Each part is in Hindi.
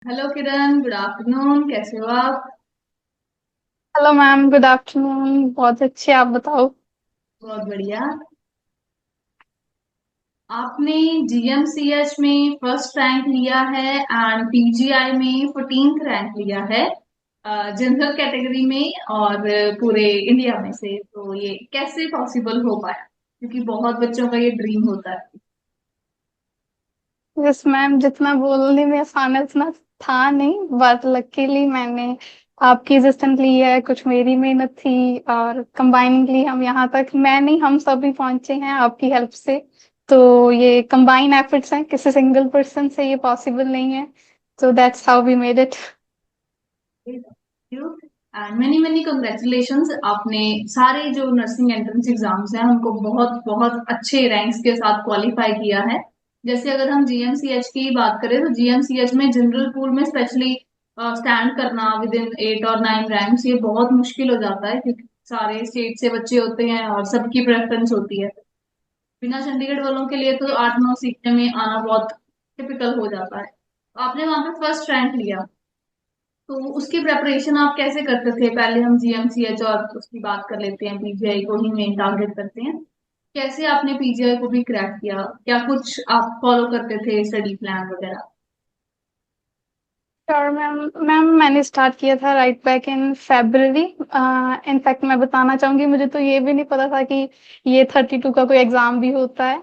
हेलो किरण, गुड आफ्टरनून। कैसे हो आप? Hello ma'am, good afternoon. बहुत अच्छे, आप बताओ। बहुत बढ़िया। आपने जीएमसीएच में फर्स्ट रैंक लिया है एंड पीजीआई में 14th रैंक लिया है, जनरल कैटेगरी में और पूरे इंडिया में से। तो ये कैसे पॉसिबल हो पाया? क्योंकि बहुत बच्चों का ये ड्रीम होता है। यस मैम, जितना बोलने में आसान है उतना था नहीं, बट लकीली मैंने आपकी असिस्टेंट ली है, कुछ मेरी मेहनत थी और कंबाइनली हम यहाँ तक, मैं नहीं हम सभी पहुंचे हैं आपकी हेल्प से। तो ये कंबाइन एफर्ट्स हैं, किसी सिंगल पर्सन से ये पॉसिबल नहीं है। तो that's how we made it. And many many congratulations. आपने सारे जो नर्सिंग एंट्रेंस एग्जाम्स हैं उनको बहुत बहुत अच्छे रैंक्स के साथ क्वालिफाई किया है। जैसे अगर हम जीएमसीएच की बात करें तो जीएमसीएच में जनरल पूल में स्पेशली स्टैंड करना विद इन 8 और 9 रैंक्स ये बहुत मुश्किल हो जाता है, क्योंकि सारे स्टेट से बच्चे होते हैं और सबकी प्रेफरेंस होती है। बिना चंडीगढ़ वालों के लिए तो 8 9 सीखने में आना बहुत टिपिकल हो जाता है। आपने वहां पे फर्स्ट रैंक लिया, तो उसकी प्रेपरेशन आप कैसे करते थे? पहले हम जीएमसीएच और उसकी बात कर लेते हैं, पीजीआई को ही मेन टारगेट करते हैं। कैसे आपने पीजीआई को भी क्रैक किया? क्या कुछ आप फॉलो करते थे स्टडी प्लान वगैरह? Sure ma'am. मैम मैंने स्टार्ट किया था right back in February. In fact मैं बताना चाहूंगी, मुझे तो ये भी नहीं पता था कि ये 32 का कोई एग्जाम भी होता है।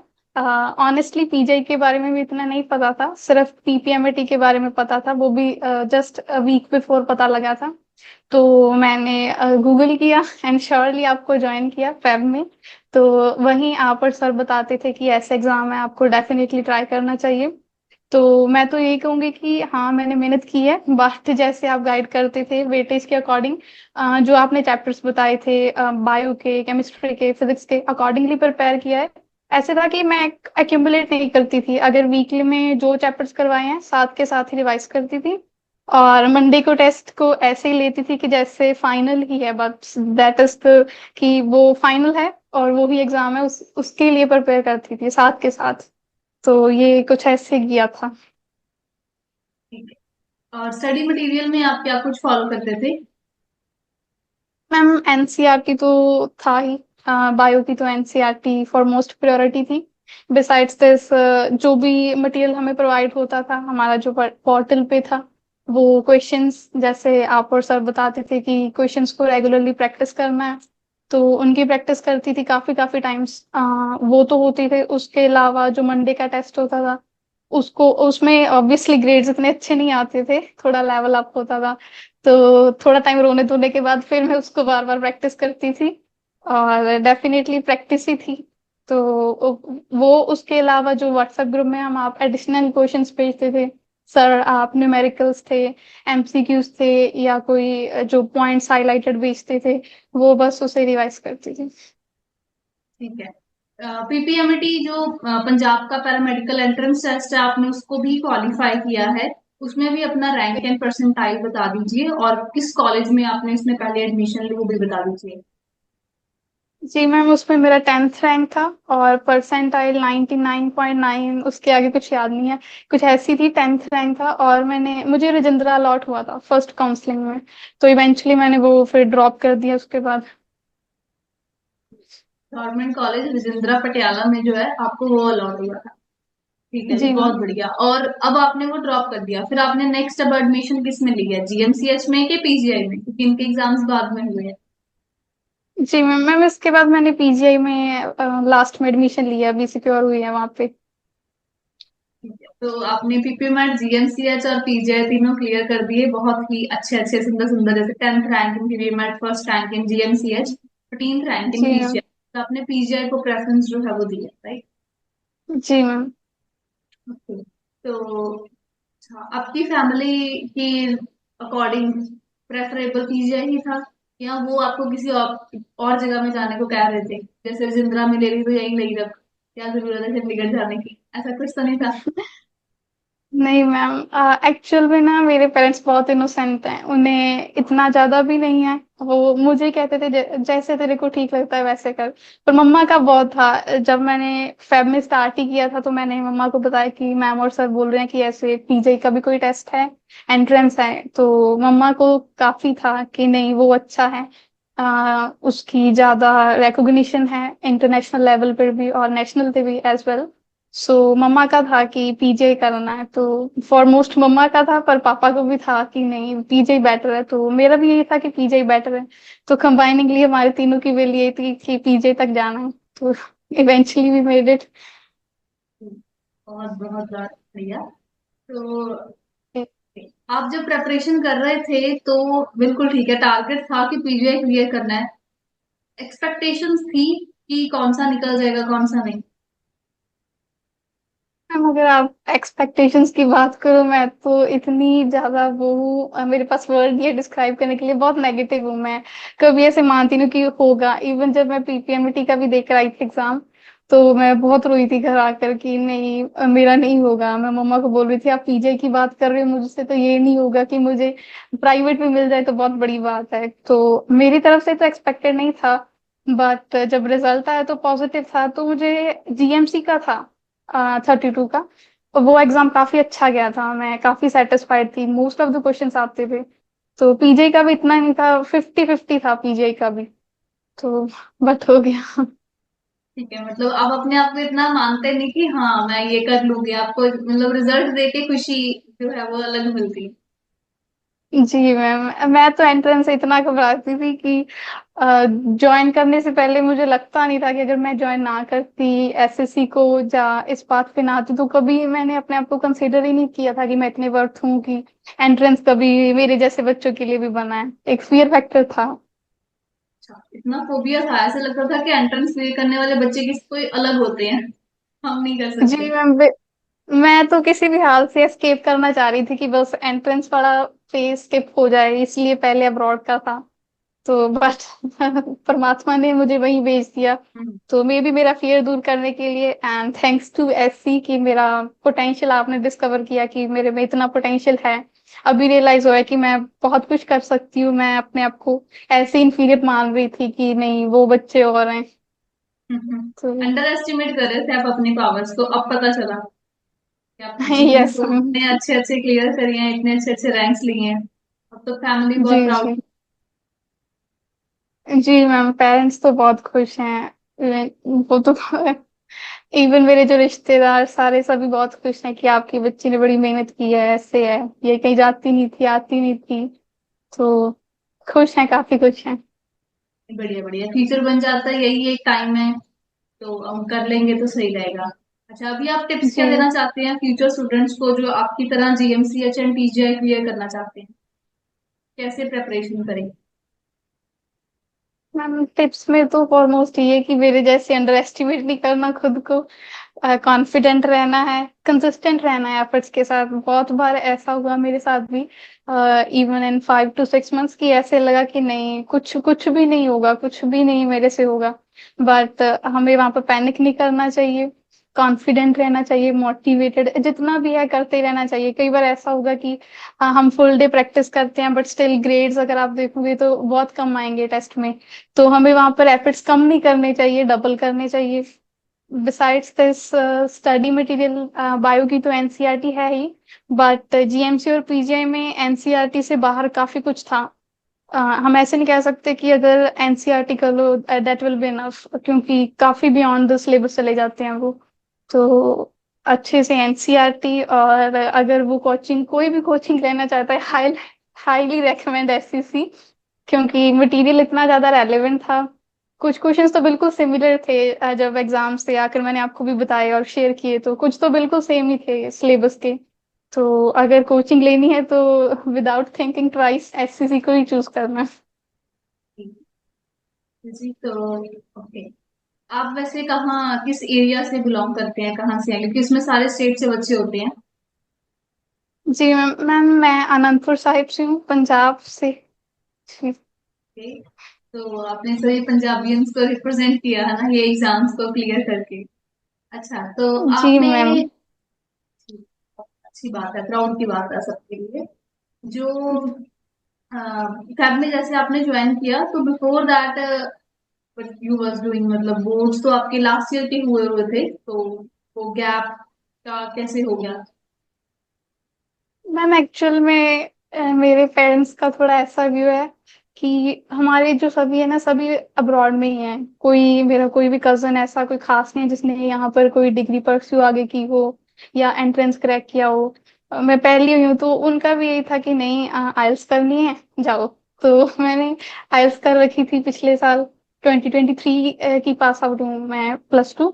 ऑनेस्टली पीजीआई के बारे में भी इतना नहीं पता था, सिर्फ पीपीएमएटी के बारे में पता था, वो भी जस्ट वीक बिफोर पता लगा था। तो मैंने गूगल किया एंड श्योरली आपको ज्वाइन किया फेब में। तो वहीं आप और सर बताते थे कि ऐसे एग्जाम है, आपको डेफिनेटली ट्राई करना चाहिए। तो मैं तो यही कहूंगी कि हाँ, मैंने मेहनत की है, बट जैसे आप गाइड करते थे वेटेज के अकॉर्डिंग, जो आपने चैप्टर्स बताए थे बायो के, केमिस्ट्री के, फिजिक्स के, अकॉर्डिंगली प्रिपेयर किया है। ऐसे था कि मैं एक्यूमुलेट नहीं करती थी, अगर वीकली में जो चैप्टर्स करवाए हैं साथ के साथ ही रिवाइज करती थी। और मंडे को टेस्ट को ऐसे ही लेती थी कि जैसे फाइनल ही है, बट दैट इज द कि वो फाइनल है और वो ही एग्जाम है, उसके लिए प्रिपेयर करती थी साथ के साथ। तो ये कुछ ऐसे किया था। ठीक है। और स्टडी मटेरियल में आप क्या कुछ फॉलो करते थे? मैम एनसीईआरटी तो था ही, बायो की तो एनसीईआरटी फॉर मोस्ट प्रायोरिटी थी। बिसाइड्स दिस जो भी मटेरियल हमें प्रोवाइड होता था, हमारा जो पोर्टल पे था, वो क्वेश्चंस जैसे आप और सर बताते थे कि क्वेश्चंस को रेगुलरली प्रैक्टिस करना है, तो उनकी प्रैक्टिस करती थी काफी काफी टाइम्स। वो तो होती थे, उसके अलावा जो मंडे का टेस्ट होता था उसको, उसमें ऑब्वियसली ग्रेड्स इतने अच्छे नहीं आते थे, थोड़ा लेवल अप होता था। तो थोड़ा टाइम रोने धोने के बाद फिर मैं उसको बार बार प्रैक्टिस करती थी, और डेफिनेटली प्रैक्टिस ही थी। तो वो उसके अलावा जो व्हाट्सएप ग्रुप में हम आप एडिशनल क्वेश्चंस भेजते थे, सर आप न्यूमेरिकल्स थे, एमसीक्यूज थे, या कोई जो पॉइंट्स हाईलाइटेड भेजते थे, वो बस उसे रिवाइज करती थी। ठीक है। पीपीएमटी जो पंजाब का पैरामेडिकल एंट्रेंस टेस्ट है, आपने उसको भी क्वालिफाई किया है। उसमें भी अपना रैंक एंड परसेंटाइल बता दीजिए, और किस कॉलेज में आपने इसमें पहले एडमिशन ली वो भी बता दीजिए। जी मैम, उसमें मेरा 10th रैंक था और परसेंटाइल 99.9, उसके आगे कुछ याद नहीं है, कुछ ऐसी थी। 10th रैंक था और मुझे राजेंद्रा अलॉट हुआ था फर्स्ट काउंसलिंग में, तो इवेंचुअली मैंने वो फिर ड्रॉप कर दिया उसके बाद। गवर्नमेंट कॉलेज राजेंद्रा पटियाला में जो है आपको वो अलॉट हुआ था। ठीक है जी, जी बहुत मैम। बढ़िया। और अब आपने वो ड्रॉप कर दिया, फिर आपने नेक्स्ट अब एडमिशन किस में लिया? जीएमसीएच में कि पीजीआई में? क्योंकि इनके एग्जाम्स बाद में हुए हैं। जी मैम, मैम इसके बाद मैंने पीजीआई में लास्ट में एडमिशन लिया, अभी सिक्योर हुई है वहाँ पे। ठीक है, तो आपने पीपीमेट, जीएमसीएच और पीजीआई तीनों क्लियर कर दिए। बहुत ही अच्छे अच्छे सुंदर सुंदर, जैसे 10th रैंक इन पीपीमेट, first rank in GMCH, 14th rank in जी मैम। पीजीआई। तो आपने पीजीआई को प्रेफरेंस जो है वो दिया, राइट? जी मैम। ओके। तो अच्छा, आपकी फैमिली की अकॉर्डिंग प्रेफरेबल पीजीआई ही था, या वो आपको किसी और जगह में जाने को कह रहे थे? जैसे जिंद्रा में ले रही तो यही नहीं रख, क्या जरूरत है चंडीगढ़ जाने की? ऐसा कुछ तो नहीं था? नहीं मैम, एक्चुअल में ना मेरे पेरेंट्स बहुत इनोसेंट हैं, उन्हें इतना ज्यादा भी नहीं है। वो मुझे कहते थे जैसे तेरे को ठीक लगता है वैसे कर। पर मम्मा का बहुत था। जब मैंने फेब में स्टार्ट ही किया था तो मैंने मम्मा को बताया कि मैम और सर बोल रहे हैं कि ऐसे पीजे का भी कोई टेस्ट है, एंट्रेंस है। तो मम्मा को काफी था कि नहीं वो अच्छा है, उसकी ज्यादा रिकॉग्निशन है इंटरनेशनल लेवल पर भी और नेशनल पे भी एज वेल। सो मम्मा का था कि पीजे करना है, तो फॉरमोस्ट मम्मा का था, पर पापा को भी था कि नहीं पीजे बेटर है, तो मेरा भी यही था कि पीजे बेटर है। तो कंबाइनिंगली हमारे तीनों की विल यही थी कि पीजे तक जाना है, तो इवेंचुअली वी मेड इट। बहुत बहुत बढ़िया। तो आप जब प्रेपरेशन कर रहे थे तो बिल्कुल ठीक है, टारगेट था कि पीजीआई क्लियर करना है, एक्सपेक्टेशंस थी कि कौन सा निकल जाएगा कौन सा नहीं? मैम अगर आप एक्सपेक्टेशंस की बात करो, मैं तो इतनी ज्यादा वो हूँ, मेरे पास वर्ड ये डिस्क्राइब करने के लिए बहुत नेगेटिव हूँ मैं। कभी ऐसे मानती नहीं कि होगा। इवन जब मैं पीपीएमटी का भी देख रही थी एग्जाम, तो मैं बहुत रोई थी घर आकर कि नहीं मेरा नहीं होगा। मैं मम्मा को बोल रही थी आप पीजे की बात कर रहे हो, मुझसे तो ये नहीं होगा, कि मुझे प्राइवेट में मिल जाए तो बहुत बड़ी बात है। तो मेरी तरफ से तो एक्सपेक्टेड नहीं था, बट जब रिजल्ट आया तो पॉजिटिव था। तो मुझे जीएमसी का था 32 का, और वो एग्जाम काफी अच्छा गया था, मैं काफी सेटिस्फाइड थी, मोस्ट ऑफ द क्वेश्चंस आते थे। तो पीजे का भी इतना नहीं था, 50-50 था पीजे का भी। तो बट हो गया। ठीक है, मतलब आप अपने आप को इतना मानते नहीं कि हाँ मैं ये कर लूंगी, आपको मतलब रिजल्ट देके खुशी जो है वो अलग मिलती है। जी मैम, मैं तो एंट्रेंस से इतना घबराती थी कि ज्वाइन करने से पहले मुझे लगता नहीं था कि अगर मैं ज्वाइन ना करती एसएससी को या इस बात पे ना आती, तो कभी मैंने अपने आप को कंसीडर ही नहीं किया था कि मैं इतने वर्थ हूँ कि एंट्रेंस कभी मेरे जैसे बच्चों के लिए भी बना है। एक फियर फैक्टर था। अच्छा, इतना फोबिया था, ऐसे लगता था कि एंट्रेंस क्लियर करने वाले बच्चे किसी कोई अलग होते हैं, हम नहीं कर जी सकते। मैम, मैं तो किसी भी हाल से एस्केप करना चाह रही थी कि बस एंट्रेंस वाला फेज स्किप हो जाए, इसलिए पहले अब्रॉड का था। तो बट परमात्मा ने मुझे वहीं भेज दिया। हम्म। तो मे भी मेरा फियर दूर करने के लिए, एंड थैंक्स टू एससी कि मेरा पोटेंशियल आपने डिस्कवर किया कि मेरे में इतना पोटेंशियल है। अभी रियलाइज हुआ है कि मैं बहुत कुछ कर सकती हूँ। मैं अपने आप को ऐसे इंफीरियर मान रही थी कि नहीं वो बच्चे और हैं। तो अंडर एस्टिमेट कर रहे थे आप अपनी पावर्स को, अब पता चला कि आपने जीएम यस। को इतने अच्छे अच्छे क्लियर करिए हैं, इतने अच्छे अच्छे रैंक्स लिए हैं। अब तो फैमिली जी बहुत प्राउड। जी। जी मैम, पेरेंट्स तो बहुत खुश हैं। वो तो इवन मेरे जो रिश्तेदार सारे सभी बहुत खुश हैं कि आपकी बच्ची ने बड़ी मेहनत की है, ऐसे है, ये कहीं जाती नहीं थी आती नहीं थी। तो खुश हैं, काफी खुश हैं। बढ़िया बढ़िया, फ्यूचर बन जाता है, यही एक टाइम है, तो हम कर लेंगे तो सही रहेगा। अच्छा, अभी आप टिप्स क्या जी देना चाहते हैं फ्यूचर स्टूडेंट्स को जो आपकी तरह जीएमसीएच एंड पीजीआई क्लियर करना चाहते हैं, कैसे प्रेपरेशन करें? मैम, टिप्स में तो ऑलमोस्ट ये है कि मेरे जैसे अंडर एस्टिमेट नहीं करना खुद को, कॉन्फिडेंट रहना है, कंसिस्टेंट रहना है एफर्ट्स के साथ। बहुत बार ऐसा हुआ मेरे साथ भी, इवन इन 5 to 6 months की ऐसे लगा कि नहीं कुछ कुछ भी नहीं होगा, कुछ भी नहीं मेरे से होगा। बट हमें वहां पर पैनिक नहीं करना चाहिए, कॉन्फिडेंट रहना चाहिए, मोटिवेटेड जितना भी है करते रहना चाहिए। कई बार ऐसा होगा कि हम फुल डे प्रैक्टिस करते हैं बट स्टिल ग्रेड्स अगर आप देखोगे तो बहुत कम आएंगे टेस्ट में। तो हमें वहां पर एफर्ट्स कम नहीं करने चाहिए, डबल करने चाहिए। Besides this study material, bio की तो एनसीईआरटी है ही, बट जीएमसी और पीजीआई में एनसीईआरटी से बाहर काफी कुछ था। हम ऐसे नहीं कह सकते कि अगर एनसीईआरटी कर लो दैट विल बी इनफ, क्योंकि काफी बियॉन्ड द सिलेबस चले जाते हैं वो। तो अच्छे से एनसीईआरटी, और अगर वो कोचिंग कोई भी कोचिंग लेना चाहता है, हाईली रेकमेंड एससीसी, क्योंकि मटेरियल इतना ज्यादा रेलेवेंट था। कुछ क्वेश्चंस तो बिल्कुल सिमिलर थे, जब एग्जाम से आकर मैंने आपको भी बताए और शेयर किए, तो कुछ तो बिल्कुल सेम ही थे सिलेबस के। तो अगर कोचिंग लेनी है तो विदाउट थिंकिंग ट्वाइस एससीसी को ही चूज करना। जी तो ओके, आप वैसे कहाँ किस एरिया से बिलोंग करते हैं, कहाँ से हैं, क्योंकि इसमें सारे स्टेट से बच्चे होते हैं। जी मैम, मैं अनंतपुर साहिब से हूँ, पंजाब से। जी। ओके, तो आपने सभी पंजाबियंस को रिप्रेजेंट किया है ना ये एग्जाम्स को क्लियर करके। अच्छा, तो जी आपने मैम। अच्छी बात है, प्राउड की बात है सबके लिए। जो फैब में जैसे आपने ज्वाइन किया, तो before that but you was doing, मतलब बोर्ड्स तो आपके लास्ट ईयर के हुए हुए थे, तो वो गैप का कैसे हो गया? मैम एक्चुअल में मेरे पेरेंट्स का थोड़ा ऐसा व्यू है कि हमारे जो सभी है ना, सभी अब्रॉड में ही है। कोई मेरा कोई भी कजन ऐसा कोई खास नहीं है जिसने यहाँ पर कोई डिग्री परस्यू आगे की हो या एंट्रेंस क्रैक किया हो। मैं पहली हुई हूँ, तो उनका भी यही था कि नहीं, आइल्स करनी है, जाओ। तो मैंने आइल्स कर रखी थी पिछले साल। 2023 की पास आउट हूँ मैं, +2। हम्म।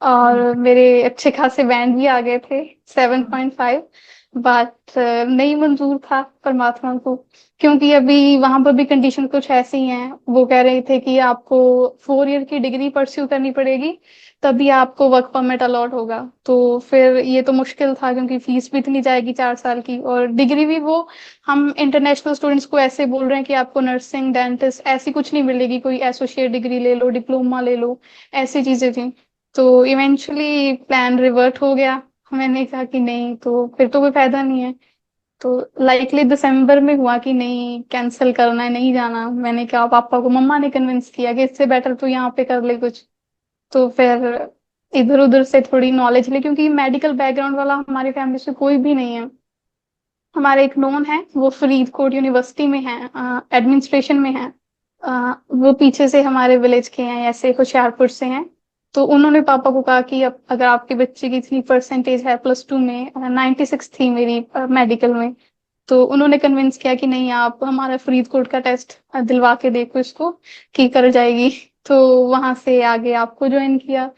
और मेरे अच्छे खासे बैंड भी आ गए थे, हम्म। 7.5। बात नहीं मंजूर था परमात्मा को, क्योंकि अभी वहां पर भी कंडीशन कुछ ऐसी ही हैं। वो कह रहे थे कि आपको 4 ईयर की डिग्री परस्यू करनी पड़ेगी, तभी आपको वर्क परमिट अलॉट होगा। तो फिर ये तो मुश्किल था, क्योंकि फीस भी इतनी जाएगी 4 साल की, और डिग्री भी वो हम इंटरनेशनल स्टूडेंट्स को ऐसे बोल रहे हैं कि आपको नर्सिंग डेंटिस्ट ऐसी कुछ नहीं मिलेगी, कोई एसोसिएट डिग्री ले लो, डिप्लोमा ले लो, ऐसी चीजें थी। तो इवेंचुअली प्लान रिवर्ट हो गया। मैंने कहा कि नहीं, तो फिर तो कोई फायदा नहीं है। तो लाइकली दिसंबर में हुआ कि नहीं, कैंसिल करना है, नहीं जाना। मैंने कहा, पापा को मम्मा ने कन्विंस किया कि इससे बेटर तो यहाँ पे कर ले कुछ। तो फिर इधर उधर से थोड़ी नॉलेज ली, क्योंकि मेडिकल बैकग्राउंड वाला हमारी फैमिली से कोई भी नहीं है। हमारे एक नोन है, वो फरीदकोट यूनिवर्सिटी में है, एडमिनिस्ट्रेशन में है। वो पीछे से हमारे विलेज के हैं, ऐसे होशियारपुर से हैं। तो उन्होंने पापा को कहा कि अब अगर आपके बच्चे की इतनी परसेंटेज है, +2 में 96 थी मेरी मेडिकल में, तो उन्होंने कन्विंस किया कि नहीं, आप हमारा फरीदकोट का टेस्ट दिलवा के देखो इसको, कि कर जाएगी। तो वहां से आगे आपको ज्वाइन किया।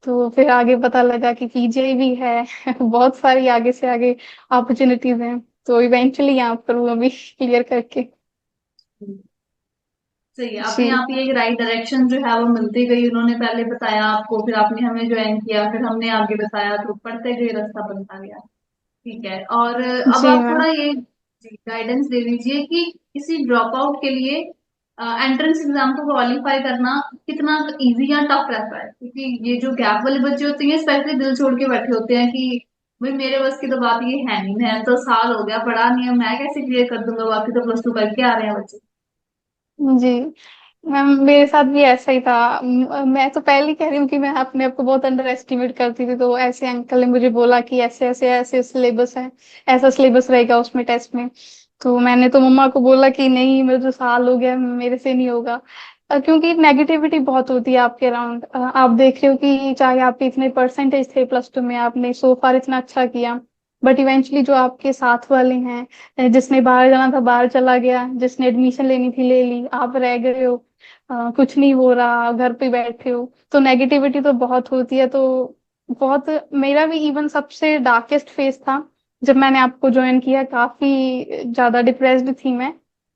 तो फिर आगे पता लगा कि पीजीआई भी है। बहुत सारी आगे से आगे अपॉर्चुनिटीज हैं। तो इवेंचुअली यहाँ पर वो अभी क्लियर करके। सही है, अपने जी। आप ही एक राइट डायरेक्शन जो है वो मिलती गई। उन्होंने पहले बताया आपको, फिर आपने हमें ज्वाइन किया, फिर हमने आगे बताया, तो पढ़ते गए रास्ता बनता गया। ठीक है। और अब जी आप मैम। थोड़ा ये गाइडेंस दे दीजिए कि किसी ड्रॉप आउट के लिए एंट्रेंस एग्जाम को क्वालिफाई करना कितना इजी या टफ रहता है, क्योंकि ये जो गैप वाले बच्चे होते हैं स्पेशली दिल छोड़ के बैठे होते हैं कि भाई मेरे बस की तो बात ये है नहीं, मैं तो साल हो गया पढ़ा नहीं है, मैं कैसे क्लियर कर दूंगा, बाकी तो +2 करके आ रहे हैं बच्चे। जी मैम, मेरे साथ भी ऐसा ही था। मैं तो पहले ही कह रही हूँ कि मैं अपने आप को बहुत अंडर एस्टिमेट करती थी। तो ऐसे अंकल ने मुझे बोला कि ऐसे ऐसे ऐसे सिलेबस है, ऐसा सिलेबस रहेगा उसमें टेस्ट में। तो मैंने तो मम्मा को बोला कि नहीं, मेरे तो साल हो गया, मेरे से नहीं होगा। क्योंकि नेगेटिविटी बहुत होती है आपके अराउंड। आप देख रहे हो कि चाहे आपके इतने परसेंटेज थे +2 में, आपने सो फार इतना अच्छा किया, बट इवेंचुअली जो आपके साथ वाले हैं, जिसने बाहर जाना था बाहर चला गया, जिसने एडमिशन लेनी थी ले ली, आप रह गए हो, कुछ नहीं हो रहा, घर पे बैठे हो। तो नेगेटिविटी तो बहुत होती है। तो बहुत, मेरा भी इवन सबसे डार्केस्ट फेज था जब मैंने आपको ज्वाइन किया। काफी ज्यादा डिप्रेस्ड थी मैं।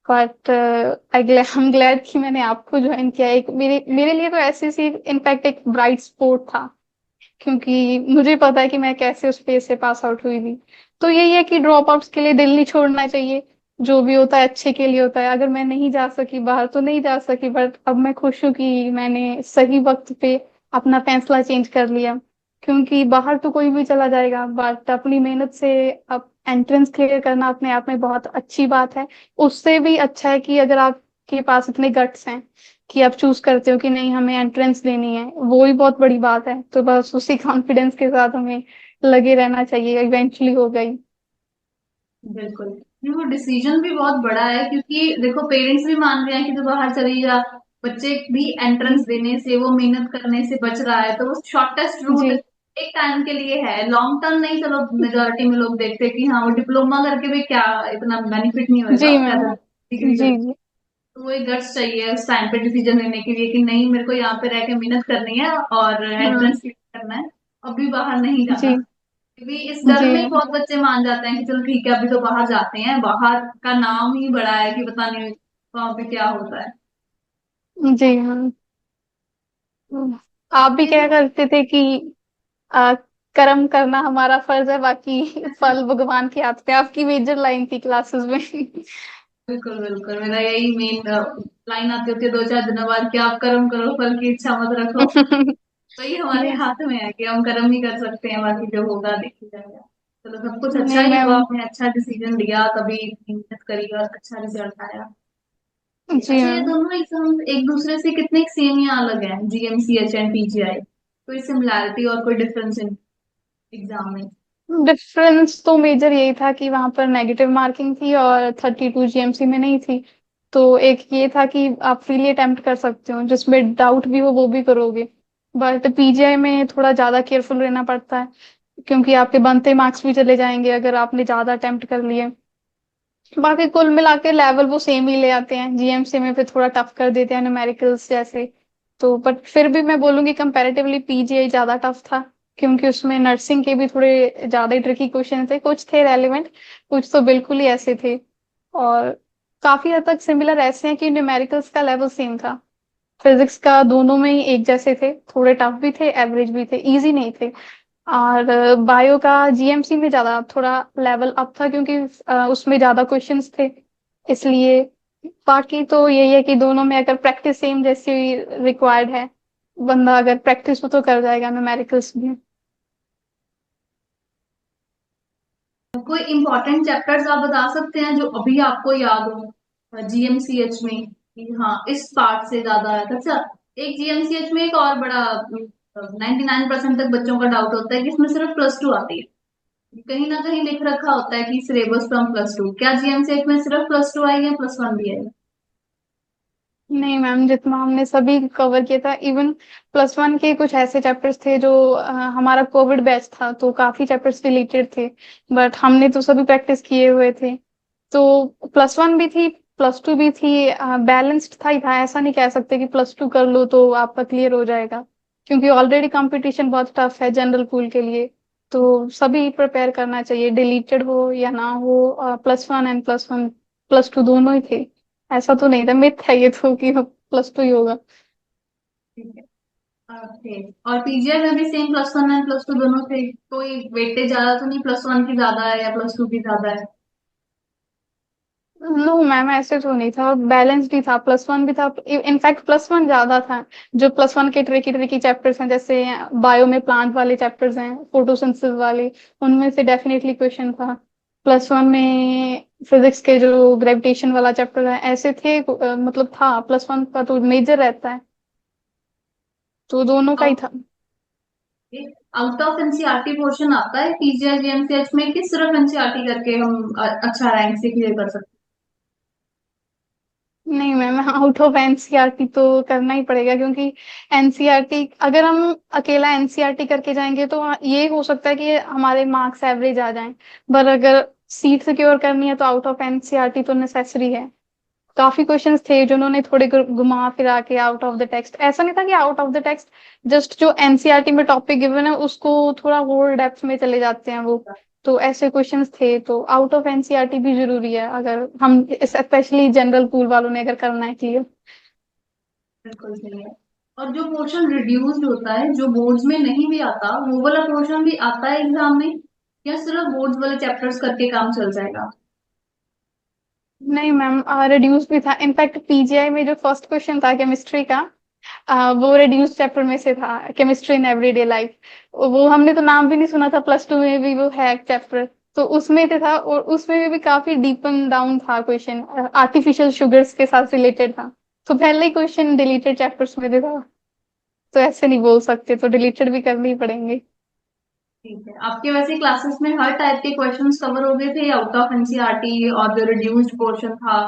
बट आई एम ग्लैड कि मैंने आपको ज्वाइन किया। एक मेरे मेरे लिए तो ऐसी सी इनफैक्ट एक ब्राइट स्पॉट था, क्योंकि मुझे पता है कि मैं कैसे उस फेज से पास आउट हुई थी। तो यही है कि ड्रॉप आउट्स के लिए दिल नहीं छोड़ना चाहिए। जो भी होता है अच्छे के लिए होता है। अगर मैं नहीं जा सकी बाहर तो नहीं जा सकी, बट अब मैं खुश हूँ कि मैंने सही वक्त पे अपना फैसला चेंज कर लिया। क्योंकि बाहर तो कोई भी चला जाएगा, बट अपनी मेहनत से अब एंट्रेंस क्लियर करना अपने आप में बहुत अच्छी बात है। उससे भी अच्छा है कि अगर आपके पास इतने गट्स हैं कि आप चूज करते हो कि नहीं, हमें एंट्रेंस देनी है, वो ही बहुत बड़ी बात है। तो बस उसी कॉन्फिडेंस के साथ हमें लगे रहना चाहिए, इवेंचुअली हो गई। बिल्कुल। नहीं, वो डिसीजन भी बहुत बड़ा है, क्योंकि देखो पेरेंट्स भी मान रहे हैं कि तू बाहर चली जा, बच्चे भी एंट्रेंस जी। देने से, वो मेहनत करने से बच रहा है, तो वो शॉर्टेस्ट रूट जी। एक टाइम के लिए है, लॉन्ग टर्म नहीं। चलो मेजोरिटी में लोग देखते हैं कि हाँ वो डिप्लोमा करके भी क्या इतना बेनिफिट नहीं होगा जी मैम। ज्यादा डिग्री जी। करके। जी। तो वो एक गट्स चाहिए उस टाइम पे डिसीजन लेने के लिए कि नहीं, मेरे को यहाँ पे रह के मेहनत करनी है और हम्म। एंट्रेंस करना है, अभी बाहर नहीं जाना। जी। क्योंकि इस डर जी में ही मैम। बहुत बच्चे मान जाते हैं कि चलो ठीक है अभी तो बाहर जाते हैं, बाहर का नाम ही बड़ा है कि पता नहीं वहां पे क्या होता है। जी मैम। तो आप भी ये क्या जो करते थे कि आ, कर्म करना हमारा फर्ज है, बाकी फल भगवान के हाथ पे, आपकी मेजर लाइन थी क्लासेस में। बिल्कुल बिल्कुल, मेरा यही मेन लाइन आती होती है 2-4 दिनों बाद कि आप कर्म करो, फल की इच्छा मत रखो। तो ये हमारे यस। हाथ में है कि हम कर्म ही कर सकते हैं, बाकी जो होगा देखी जाएगा। चलो सब कुछ अच्छा नहीं ही हुआ, मैम। आपने अच्छा डिसीजन लिया, तभी मेहनत करी और अच्छा रिजल्ट आया। जी अच्छा, ये मैम। दोनों एग्जाम एक दूसरे से कितने सेम या अलग है, जीएमसीएच एंड पीजीआई? कोई सिमिलैरिटी और कोई डिफरेंस इन एग्जाम में? डिफरेंस तो मेजर यही था कि वहां पर नेगेटिव मार्किंग थी और 32 जीएमसी में नहीं थी। तो एक ये था कि आप फ्रीली अटेम्प्ट कर सकते हो, जिसमें डाउट भी हो वो भी करोगे। बट पीजीआई में थोड़ा ज्यादा केयरफुल रहना पड़ता है, क्योंकि आपके बनते मार्क्स भी चले जाएंगे अगर आपने ज्यादा अटेम्प्ट कर लिए। बाकी कुल मिला के लेवल वो सेम ही ले आते हैं, जीएमसी में फिर थोड़ा टफ कर देते हैं न्यूमेरिकल्स जैसे। तो बट फिर भी मैं बोलूंगी कंपैरेटिवली पीजीआई ज्यादा टफ था, क्योंकि उसमें नर्सिंग के भी थोड़े ज्यादा ही ट्रिकी क्वेश्चन थे, कुछ थे रेलिवेंट, कुछ तो बिल्कुल ही ऐसे थे। और काफी हद तक सिमिलर ऐसे हैं कि न्यूमेरिकल्स का लेवल सेम था। फिजिक्स का दोनों में ही एक जैसे थे, थोड़े टफ भी थे, एवरेज भी थे, इजी नहीं थे। और बायो का जीएमसी में ज्यादा थोड़ा लेवल अप था, क्योंकि उसमें ज्यादा क्वेश्चंस थे, इसलिए। बाकी तो यही है कि दोनों में अगर प्रैक्टिस सेम जैसी रिक्वायर्ड है, बंदा अगर प्रैक्टिस हो तो कर जाएगा न्यूमेरिकल्स भी। कोई इंपॉर्टेंट चैप्टर्स आप बता सकते हैं जो अभी आपको याद हो जीएमसीएच में, कि हाँ इस पार्ट से ज्यादा आया था? अच्छा, एक जीएमसीएच में एक और बड़ा 99% तक बच्चों का डाउट होता है कि इसमें सिर्फ +2 आती है। कहीं ना कहीं लिख रखा होता है कि सिलेबस फ्रॉम +2। क्या जीएमसीएच में सिर्फ +2 आई है, +1 भी आई? नहीं मैम, जितना हमने सभी कवर किया था, इवन +1 के कुछ ऐसे चैप्टर्स थे जो हमारा कोविड बैच था तो काफी चैप्टर्स रिलेटेड थे, बट हमने तो सभी प्रैक्टिस किए हुए थे। तो +1 भी थी, +2 भी थी, बैलेंस्ड था ही था। ऐसा नहीं कह सकते कि +2 कर लो तो आपका क्लियर हो जाएगा, क्योंकि ऑलरेडी कंपटीशन बहुत टफ है जनरल पूल के लिए। तो सभी प्रिपेयर करना चाहिए, डिलीटेड हो या ना हो। +1 एंड +2 दोनों ही थे। ऐसा तो नहीं था, मिथ है ये तो कि +2 ही होगा। ठीक है। ओके। और पीजीआई में भी सेम +1 एंड +2 दोनों थे? कोई वेटेज ज्यादा तो नहीं, +1 की ज्यादा है या +2 की ज्यादा है? नो मैम, ऐसे तो नहीं था, बैलेंस्ड ही था, +1 भी था। इनफैक्ट +1 ज्यादा था। जो +1 के ट्रिकी ट्रिकी चैप्टर्स हैं, जैसे बायो में प्लांट वाले चैप्टर्स हैं, फोटोसिंथेसिस वाले, उनमें से डेफिनेटली क्वेश्चन था। +1 में फिजिक्स के जो ग्रेविटेशन वाला चैप्टर है ऐसे थे, मतलब था, +1 का तो मेजर रहता है, तो दोनों का ही था। आउट ऑफ एनसीईआरटी पोर्शन आता है पीजीआई जीएमसीएच में, कि सिर्फ एनसीईआरटी करके हम अच्छा रैंक से क्लियर कर सकते नहीं मैम, आउट ऑफ एनसीईआरटी तो करना ही पड़ेगा, क्योंकि एनसीईआरटी अगर हम अकेला एनसीईआरटी करके जाएंगे तो ये हो सकता है कि हमारे मार्क्स एवरेज आ जाएं। पर अगर सीट सिक्योर करनी है तो आउट ऑफ एनसीईआरटी तो नेसेसरी है। काफी क्वेश्चंस थे जिन्होंने थोड़े घुमा फिरा के आउट ऑफ द टेक्स्ट, ऐसा नहीं था कि out of the text, just जो एनसीईआरटी में टॉपिक गिवन है उसको थोड़ा और डेप्थ में चले जाते हैं वो। हैं। तो ऐसे क्वेश्चंस थे, तो आउट ऑफ एनसीईआरटी भी जरूरी है अगर हम, स्पेशली जनरल पूल वालों ने अगर करना है क्लियर। बिल्कुल सही है। और जो पोर्शन रिड्यूस्ड होता है, जो बोर्ड्स में नहीं भी आता, वो वाला पोर्शन भी आता है एग्जाम में, या सिर्फ बोर्ड्स वाले चैप्टर्स करके काम चल जाएगा? नहीं मैम, रिड्यूस भी था। इनफैक्ट पीजीआई में जो फर्स्ट क्वेश्चन था केमिस्ट्री का, वो रिड्यूस चैप्टर में से था, केमिस्ट्री इन एवरीडे लाइफ। वो हमने तो नाम भी नहीं सुना था, +2 में भी वो है चैप्टर, तो उसमें से था। और उसमें भी काफी डीप एंड डाउन था क्वेश्चन, आर्टिफिशियल शुगर्स के साथ रिलेटेड था। तो पहले ही क्वेश्चन डिलीटेड चैप्टर्स में से था, तो ऐसे नहीं बोल सकते, तो डिलीटेड भी करने ही पड़ेंगे। ठीक है। आपके वैसे क्लासेस में हर टाइप के क्वेश्चंस कवर हो गए थे, आउट ऑफ एनसीईआरटी और जो रिड्यूस्ड पोर्शन था,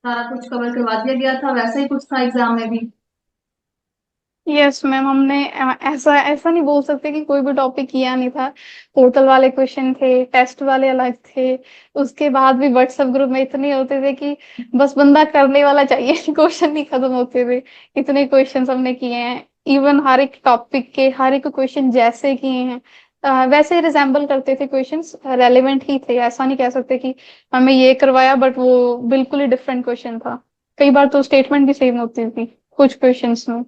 सारा कुछ कवर करवा दिया गया था? वैसा ही कुछ था एग्जाम में भी? यस मैम, हमने ऐसा ऐसा नहीं बोल सकते कि कोई भी टॉपिक किया नहीं था। पोर्टल वाले क्वेश्चन थे, टेस्ट वाले अलग थे। उसके बाद भी व्हाट्सएप ग्रुप में इतने होते थे कि बस बंदा करने वाला चाहिए, क्वेश्चन नहीं खत्म होते थे। इतने क्वेश्चन हमने किए हैं, इवन हर एक टॉपिक के हर एक क्वेश्चन जैसे किए हैं, वैसे रिजेम्बल करते थे क्वेश्चंस, रेलेवेंट ही थे। ऐसा नहीं कह सकते कि हमें ये करवाया बट वो बिल्कुल ही डिफरेंट क्वेश्चन था। कई बार तो स्टेटमेंट भी सेम होती थी कुछ क्वेश्चंस में।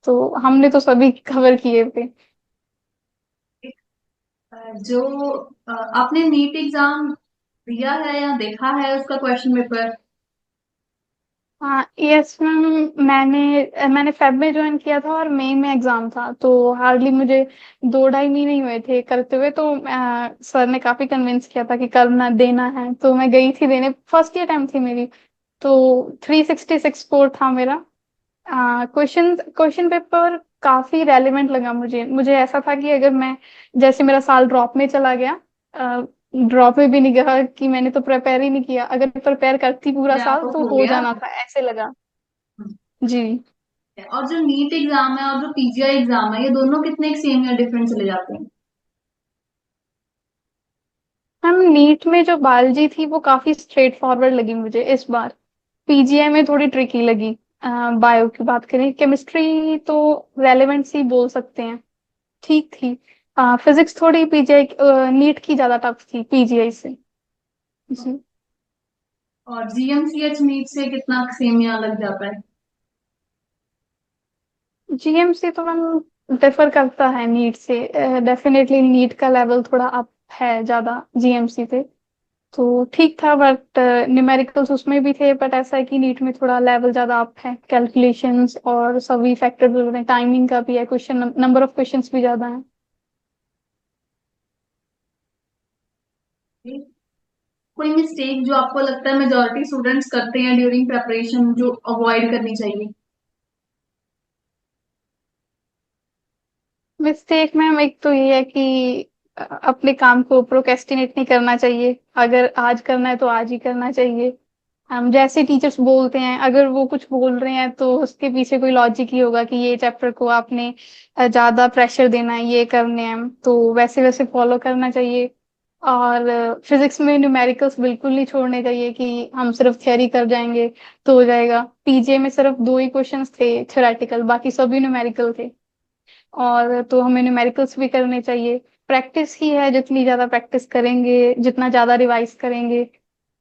तो हमने तो सभी कवर किए थे। जो आपने नीट एग्जाम दिया है या देखा है उसका क्वेश्चन पेपर? हाँ यस मैम, मैंने फेब में ज्वाइन किया था और मई में एग्जाम था, तो हार्डली मुझे 2 ढाई महीने ही हुए थे करते हुए। तो सर ने काफी कन्विंस किया था कि करना देना है, तो मैं गई थी देने। फर्स्ट ईयर टाइम थी मेरी, तो 366 स्कोर था मेरा। क्वेश्चन क्वेश्चन पेपर काफी रेलिवेंट लगा मुझे। मुझे ऐसा था कि अगर मैं, जैसे मेरा साल ड्रॉप में चला गया, ड्रॉप में भी नहीं गया कि मैंने तो प्रिपेयर ही नहीं किया, अगर प्रिपेयर करती पूरा साल व्यापक तो हो हो गया। जाना था, ऐसे लगा। जी और जो नीट एग्जाम है और जो पीजीआई एग्जाम है, ये दोनों कितने सेम या डिफरेंट चले जाते हैं? मैम, नीट में जो बायोलॉजी थी वो काफी स्ट्रेट फॉरवर्ड लगी मुझे इस बार। पीजीआई में थोड़ी ट्रिकी लगी। बायो की बात करें, केमिस्ट्री तो रेलेवेंट सी बोल सकते हैं, ठीक थी। फिजिक्स थोड़ी पीजीआई नीट की ज्यादा टफ थी पीजीआई से। जी। और जीएमसीएच नीट से कितना सेम या लग जाता है? जीएमसी तो मैम डिफर करता है नीट से। डेफिनेटली नीट का लेवल थोड़ा अप है ज्यादा जीएमसी से। तो ठीक था, बट न्यूमेरिकल्स उसमें भी थे, बट ऐसा है कि नीट में थोड़ा लेवल ज्यादा अप है। कैलकुलेशंस और सभी फैक्टर, टाइमिंग का भी है, क्वेश्चन नंबर ऑफ क्वेश्चंस भी ज्यादा है। कोई मिस्टेक जो आपको लगता है मेजोरिटी स्टूडेंट्स करते हैं ड्यूरिंग प्रेपरेशन, जो अवॉइड करनी चाहिए? मिस्टेक मैम एक तो ये है कि अपने काम को प्रोक्रेस्टिनेट नहीं करना चाहिए। अगर आज करना है तो आज ही करना चाहिए। हम जैसे टीचर्स बोलते हैं, अगर वो कुछ बोल रहे हैं तो उसके पीछे कोई लॉजिक ही होगा कि ये चैप्टर को आपने ज्यादा प्रेशर देना है, ये करने हैं तो वैसे वैसे फॉलो करना चाहिए। और फिजिक्स में न्यूमेरिकल्स बिल्कुल नहीं छोड़ने चाहिए कि हम सिर्फ थ्योरी कर जाएंगे तो हो जाएगा। पीजीए में सिर्फ 2 ही क्वेश्चंस थे थ्योरेटिकल, बाकी सभी न्यूमेरिकल थे। और तो हमें न्यूमेरिकल्स भी करने चाहिए। प्रैक्टिस ही है, जितनी ज्यादा प्रैक्टिस करेंगे, जितना ज्यादा रिवाइज करेंगे,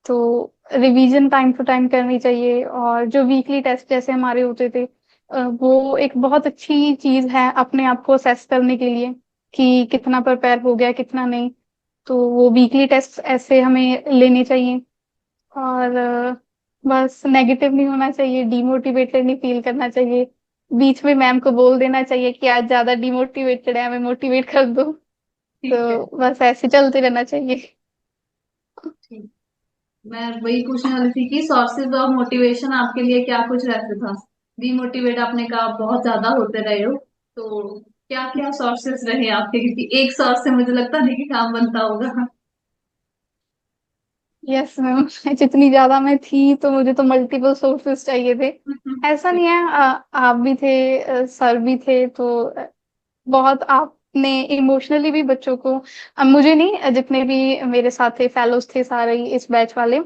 तो रिवीजन टाइम टू टाइम करनी चाहिए। और जो वीकली टेस्ट जैसे हमारे होते थे, वो एक बहुत अच्छी चीज है अपने आप को असेस करने के लिए कि कितना प्रिपेयर हो गया कितना नहीं। तो वो वीकली टेस्ट ऐसे हमें लेने चाहिए। और बस नेगेटिव नहीं होना चाहिए, डिमोटिवेटेड नहीं फील करना चाहिए। बीच में मैम को बोल देना चाहिए कि आज ज्यादा डिमोटिवेटेड है, हमें मोटिवेट कर दो। ठीक है। तो बस ऐसे चलते रहना चाहिए। ठीक। मैं वही पूछने वाली थी कि सोर्सेज ऑफ मोटिवेशन आपके लिए क्या कुछ रहता था? डिमोटिवेट आपने कहा आप बहुत ज्यादा होते रहे हो, तो क्या क्या सोर्सेस रहे आपके? क्योंकि एक सोर्स से मुझे लगता नहीं कि काम बनता होगा। यस मैम, जितनी ज्यादा मैं थी तो मुझे तो मल्टीपल सोर्सेस चाहिए थे। ऐसा नहीं है, आप भी थे, सर भी थे, तो बहुत आपने इमोशनली भी बच्चों को, मुझे नहीं, जितने भी मेरे साथ थे फेलोज थे सारे ही इस बैच वाले,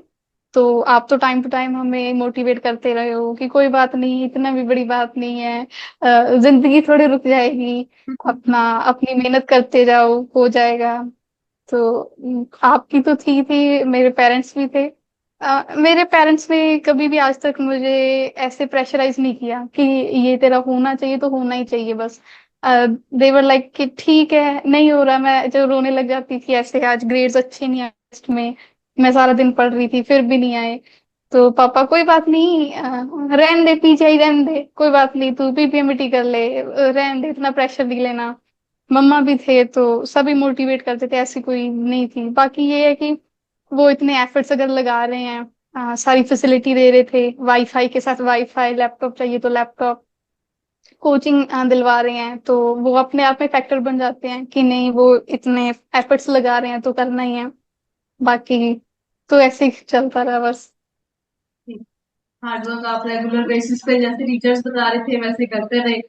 तो आप तो टाइम टू टाइम हमें मोटिवेट करते रहे हो कि कोई बात नहीं, इतना भी बड़ी बात नहीं है, जिंदगी थोड़ी रुक जाएगी, अपना अपनी मेहनत करते जाओ हो जाएगा। तो आपकी तो थी मेरे पेरेंट्स भी थे। मेरे पेरेंट्स ने कभी भी आज तक मुझे ऐसे प्रेशराइज नहीं किया कि ये तेरा होना चाहिए तो होना ही चाहिए बस। देवर लाइक कि ठीक है, नहीं हो रहा, मैं जो रोने लग जाती थी ऐसे, आज ग्रेड्स अच्छे नहीं आए टेस्ट में, मैं सारा दिन पढ़ रही थी फिर भी नहीं आए, तो पापा कोई बात नहीं, रहने दे पीछे ही रहने दे, कोई बात नहीं तू पीपीएमटी कर ले, रहने दे, इतना प्रेशर नहीं लेना। मम्मा भी थे तो सभी मोटिवेट करते थे, ऐसी कोई नहीं थी। बाकी ये है कि वो इतने एफर्ट्स अगर लगा रहे हैं, सारी फैसिलिटी दे रहे थे, वाईफाई के साथ वाईफाई, लैपटॉप चाहिए तो लैपटॉप, कोचिंग दिलवा रहे हैं, तो वो अपने आप में फैक्टर बन जाते हैं कि नहीं वो इतने एफर्ट्स लगा रहे हैं तो करना ही है। बाकी तो ऐसे ही चलता रहा बस। हार्डवर्क आप रेगुलर बेसिस पे जैसे टीचर्स बता रहे थे वैसे करते रहे,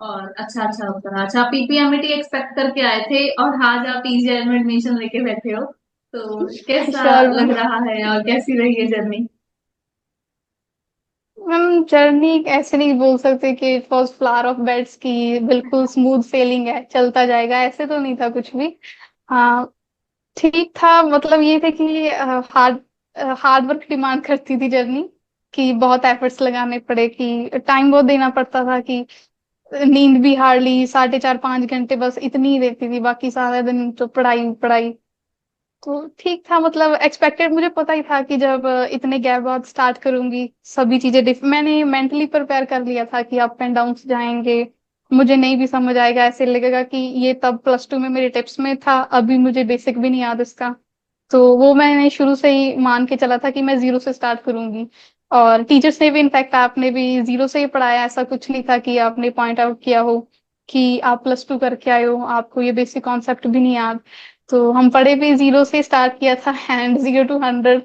और अच्छा अच्छा होता रहा। अच्छा, पीपीएमटी एक्सपेक्ट करके आए थे और आज आप पीजीआई में एडमिशन लेके बैठे हो, तो कैसा श्योर लग मैम। रहा है और कैसी रही है जर्नी? मैम जर्नी ऐसे नहीं बोल सकते कि it was flower of beds की बिल्कुल स्मूथ सेलिंग है चलता जाएगा, ऐसे तो नहीं था कुछ भी। हाँ ठीक था, मतलब ये थे कि हार्ड हार्ड वर्क डिमांड करती थी जर्नी, कि बहुत एफर्ट्स लगाने पड़े, कि टाइम बहुत देना पड़ता था, कि नींद भी हार्डली 4.5 5 घंटे बस इतनी ही देती थी, बाकी सारा दिन तो पढ़ाई पढ़ाई। तो ठीक था, मतलब एक्सपेक्टेड, मुझे पता ही था कि जब इतने गैप बाद स्टार्ट करूंगी सभी चीजें मैंने मेंटली प्रिपेयर कर लिया था कि अप एंड डाउन जाएंगे, मुझे नहीं भी समझ आएगा, ऐसे लगेगा कि ये तब प्लस 2 में मेरे टिप्स में था, अभी मुझे बेसिक भी नहीं याद इसका। तो वो मैंने शुरू से ही मान के चला था कि मैं जीरो से स्टार्ट करूंगी। और टीचर्स ने भी, इनफैक्ट आपने भी जीरो से ही पढ़ाया, ऐसा कुछ नहीं था कि आपने पॉइंट आउट किया हो कि आप प्लस 2 करके आए हो, आपको ये बेसिक कॉन्सेप्ट भी नहीं याद। तो हम पढ़े भी जीरो से स्टार्ट किया था एंड 0 to 100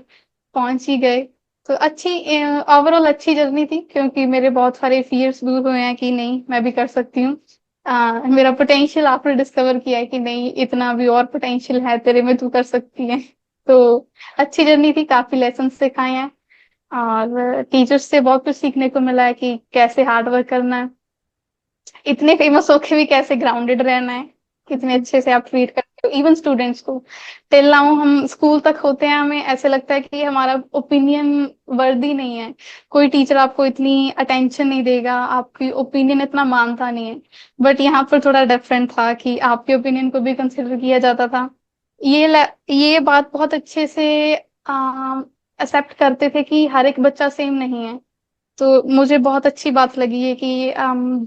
पहुंच ही गए। तो अच्छी, ओवरऑल अच्छी जर्नी थी, क्योंकि मेरे बहुत सारे फियर्स दूर हुए हैं कि नहीं मैं भी कर सकती हूँ। मेरा पोटेंशियल आपने डिस्कवर किया है कि नहीं, इतना भी और पोटेंशियल है तेरे में, तू कर सकती है। तो अच्छी जर्नी थी, काफी लेसन सिखाए हैं, और टीचर्स से बहुत कुछ सीखने को मिला है कि कैसे हार्ड वर्क करना है, इतने फेमस होके भी कैसे ग्राउंडेड रहना है, कितने अच्छे से आप ट्रीट करते हो इवन स्टूडेंट्स को। टिल नाउ हम स्कूल तक होते हैं, हमें ऐसे लगता है कि हमारा ओपिनियन वर्दी नहीं है, कोई टीचर आपको इतनी अटेंशन नहीं देगा, आपकी ओपिनियन इतना मानता नहीं है। बट यहाँ पर थोड़ा डिफरेंट था कि आपके ओपिनियन को भी कंसिडर किया जाता था। ये बात बहुत अच्छे से एक्सेप्ट करते थे कि हर एक बच्चा सेम नहीं है। तो मुझे बहुत अच्छी बात लगी है कि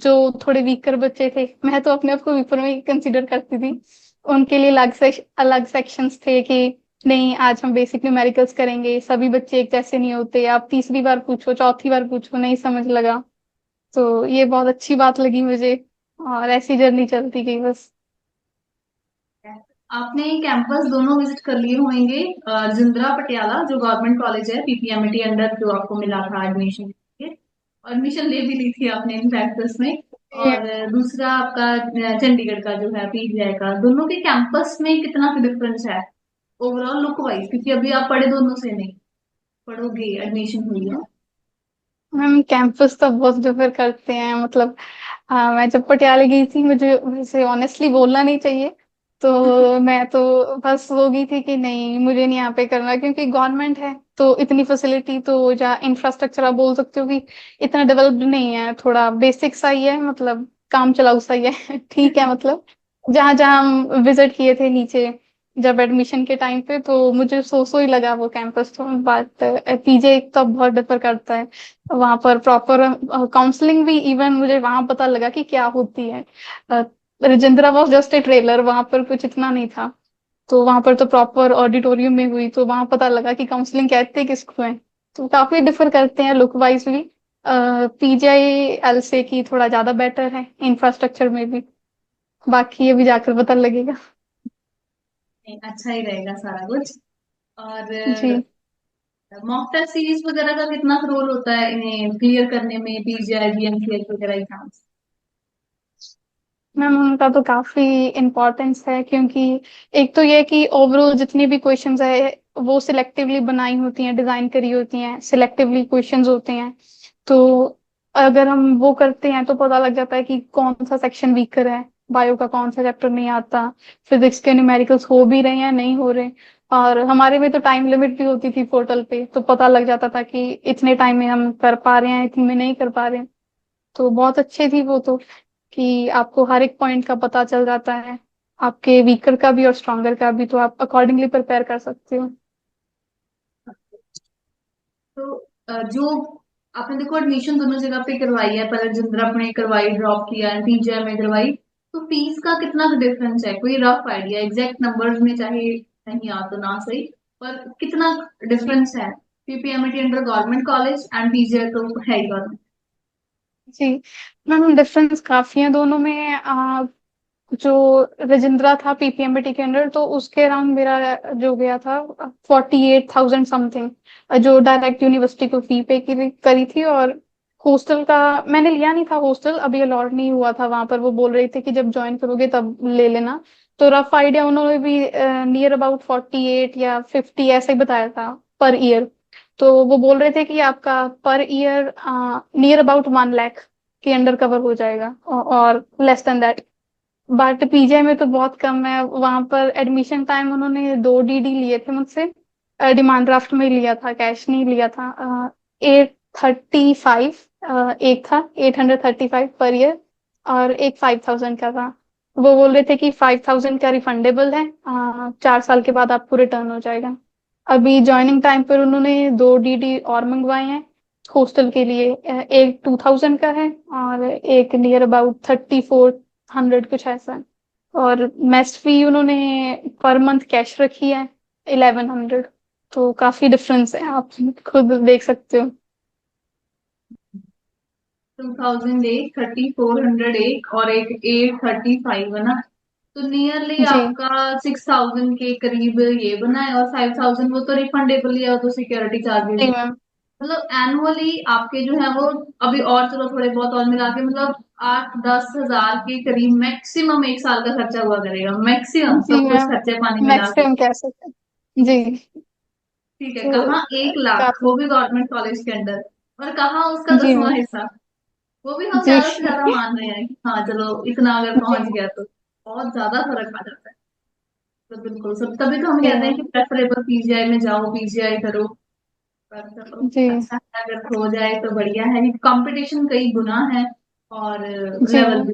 जो थोड़े वीकर बच्चे थे, मैं तो अपने आप को वीकर में कंसीडर करती थी, उनके लिए अलग सेक्शंस थे कि नहीं आज हम बेसिक न्यूमेरिकल्स करेंगे, सभी बच्चे एक जैसे नहीं होते, आप तीसरी बार पूछो चौथी बार पूछो नहीं समझ लगा। तो ये बहुत अच्छी बात लगी मुझे, और ऐसी जर्नी चलती गई बस। आपने कैंपस दोनों विजिट कर लिए होंगे, जिंद्रा पटियाला जो गवर्नमेंट कॉलेज है पीपीएमटी अंडर, जो आपको मिला था एडमिशन के लिए, और एडमिशन ले भी ली थी आपने इनफैक्ट उसमें। और दूसरा आपका चंडीगढ़ का जो है पीजीआई का, दोनों के कैंपस में कितना डिफरेंस है ओवरऑल लुक वाइज, क्योंकि अभी आप पढ़े दोनों से नहीं, पढ़ोगे, एडमिशन हुई है। मैम कैंपस तो बहुत डिफर करते हैं, मतलब हाँ, मैं जब पटियाला गई थी, मुझे वैसे ऑनेस्टली बोलना नहीं चाहिए, तो मैं तो बस हो गई थी कि नहीं मुझे नहीं यहाँ पे करना, क्योंकि गवर्नमेंट है तो इतनी फैसिलिटी तो, या इंफ्रास्ट्रक्चर आप बोल सकते हो कि इतना डेवलप्ड नहीं है, थोड़ा बेसिक सा ही है, मतलब काम चलाऊ सा ही है ठीक है, मतलब जहाँ जहाँ हम विजिट किए थे नीचे जब एडमिशन के टाइम पे, तो मुझे सो ही लगा वो कैंपस। तो बात पीजे तो बहुत डिफर करता है, वहां पर प्रॉपर काउंसलिंग भी इवन मुझे वहां पता लगा कि क्या होती है। Rajendra was just a trailer, वहां पर कुछ इतना नहीं था, तो वहां पर तो प्रॉपर ऑडिटोरियम में हुई, तो वहां पता लगा कि काउंसलिंग कहते हैं किसको है। तो काफी डिफर करते हैं लुक वाइज भी। पीजीआई एल से की थोड़ा ज्यादा बेटर है इंफ्रास्ट्रक्चर में भी, बाकी अभी जाकर पता लगेगा। नहीं, अच्छा ही रहेगा सारा कुछ। और जी मॉक टेस्ट सीरीज वगैरह का कितना रोल होता है इन्हें क्लियर करने में, पीजीआई बीएमसीएच वगैरह एग्जाम्स। मैम उनका तो काफी इम्पोर्टेंस है, क्योंकि एक तो ये कि ओवरऑल जितनी भी क्वेश्चंस है वो सिलेक्टिवली बनाई होती हैं, डिजाइन करी होती हैं, सिलेक्टिवली क्वेश्चंस होते हैं। तो अगर हम वो करते हैं तो पता लग जाता है कि कौन सा सेक्शन वीकर है, बायो का कौन सा चैप्टर नहीं आता, फिजिक्स के न्यूमेरिकल्स हो भी रहे हैं नहीं हो रहे। और हमारे में तो टाइम लिमिट भी होती थी पोर्टल पे, तो पता लग जाता था कि इतने टाइम में हम कर पा रहे हैं, इतने में नहीं कर पा रहे हैं। तो बहुत अच्छे थी वो तो, कि आपको हर एक पॉइंट का पता चल जाता है, आपके वीकर का भी और स्ट्रॉन्गर का भी, तो आप अकॉर्डिंगली प्रिपेयर कर सकते हो। तो जो आपने देखो एडमिशन दोनों जगह पे करवाई है, पहले जिंद्रा में करवाई, ड्रॉप किया, पीजीआई में करवाई, तो फीस का कितना डिफरेंस है, कोई रफ आइडिया, एग्जैक्ट नंबर्स में चाहे नहीं आ तो ना सही, पर कितना डिफरेंस है PPMT under government college and PGI तो है ही गवर्नमेंट। जी मैम डिफरेंस काफी है दोनों में। जो रजिंद्रा था पीपीएमबीटी के अंदर, तो उसके अराउंड मेरा जो गया था 48,000 समथिंग, जो डायरेक्ट यूनिवर्सिटी को फी पे करी थी। और हॉस्टल का मैंने लिया नहीं था, हॉस्टल अभी अलॉट नहीं हुआ था वहां पर, वो बोल रहे थे कि जब ज्वाइन करोगे तब ले लेना। तो रफ आइडिया उन्होंने भी नियर अबाउट 48 या 50 ऐसे ही बताया था पर ईयर। तो वो बोल रहे थे कि आपका per year near about 1 lakh के अंडर कवर हो जाएगा, और लेस देन दैट। बट पीजे में तो बहुत कम है, वहां पर एडमिशन टाइम उन्होंने 2 डीडी लिए थे मुझसे, डिमांड ड्राफ्ट में लिया था, कैश नहीं लिया था। 835, एक था 835 पर ईयर, और एक 5,000 का था। वो बोल रहे थे कि 5,000 का रिफंडेबल है, 4 साल के बाद आपको रिटर्न हो जाएगा। अभी ज्वाइनिंग टाइम पर उन्होंने 2 DD और मंगवाए हैं हॉस्टल के लिए। एक 2,000 का है और एक नियर अबाउट 3,400 कुछ ऐसा है। और मेस फी उन्होंने पर मंथ कैश रखी है 1,100। तो काफी डिफरेंस है, आप खुद देख सकते हो। 2000 एक, 3400 एक, और एक 835 है ना। तो नियरली जी आपका 6000 के करीब ये बना है, और 5000 वो तो रिफंडेबल ही है, वो तो सिक्योरिटी चार्जेस जी है। मैम। मतलब एनुअली आपके जो है वो, अभी और चलो थोड़े बहुत और मिला के, मतलब 8-10 हजार के करीब मैक्सिमम एक साल का खर्चा हुआ करेगा, मैक्सिमम जी सब कुछ मैम, खर्चे पानी मिला के। मैक्सिमम कह सकते हैं जी। ठीक है, तो कहाँ 1 लाख, काफी। वो भी गवर्नमेंट कॉलेज के अंदर, और कहाँ उसका जी मैम। 10वां हिस्सा। वो भी हम जी ज्यादा से ज्यादा मान रहे हैं कि हाँ चलो इतना अगर जी पहुंच गया तो बहुत ज्यादा फर्क आ जाता है। तो बिल्कुल सब, तभी तो हम जी कहते हैं कि मैम। प्रेफरेबल पीजीआई में जाओ, पीजीआई करो। पर चलो जी अच्छा है, अगर हो जाए तो बढ़िया है, कंपटीशन कई गुना है, और जी लेवल मैम। भी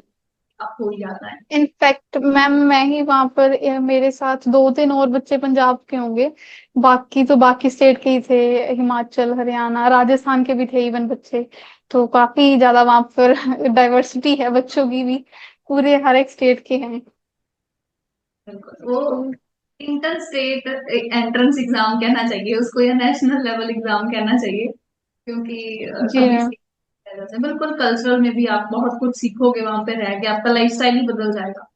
अब हो ही जाता है। इनफैक्ट मैम मैं ही वहां पर, मेरे साथ 2-3 और बच्चे पंजाब के होंगे। बाकी तो बाकी स्टेट के ही थे, हिमाचल, हरियाणा, राजस्थान के भी थे इवन बच्चे। तो काफी ज्यादा वहां पर डाइवर्सिटी है बच्चों की भी, पूरे हर एक स्टेट के हैं। बिल्कुल, वो तो इंटर स्टेट एंट्रेंस एग्जाम कहना चाहिए उसको, या नेशनल लेवल एग्जाम कहना चाहिए, क्योंकि जी सभी मैम। वजह से बिल्कुल कल्चरल में भी आप बहुत कुछ सीखोगे वहां पे रह के, आपका लाइफ स्टाइल ही बदल जाएगा।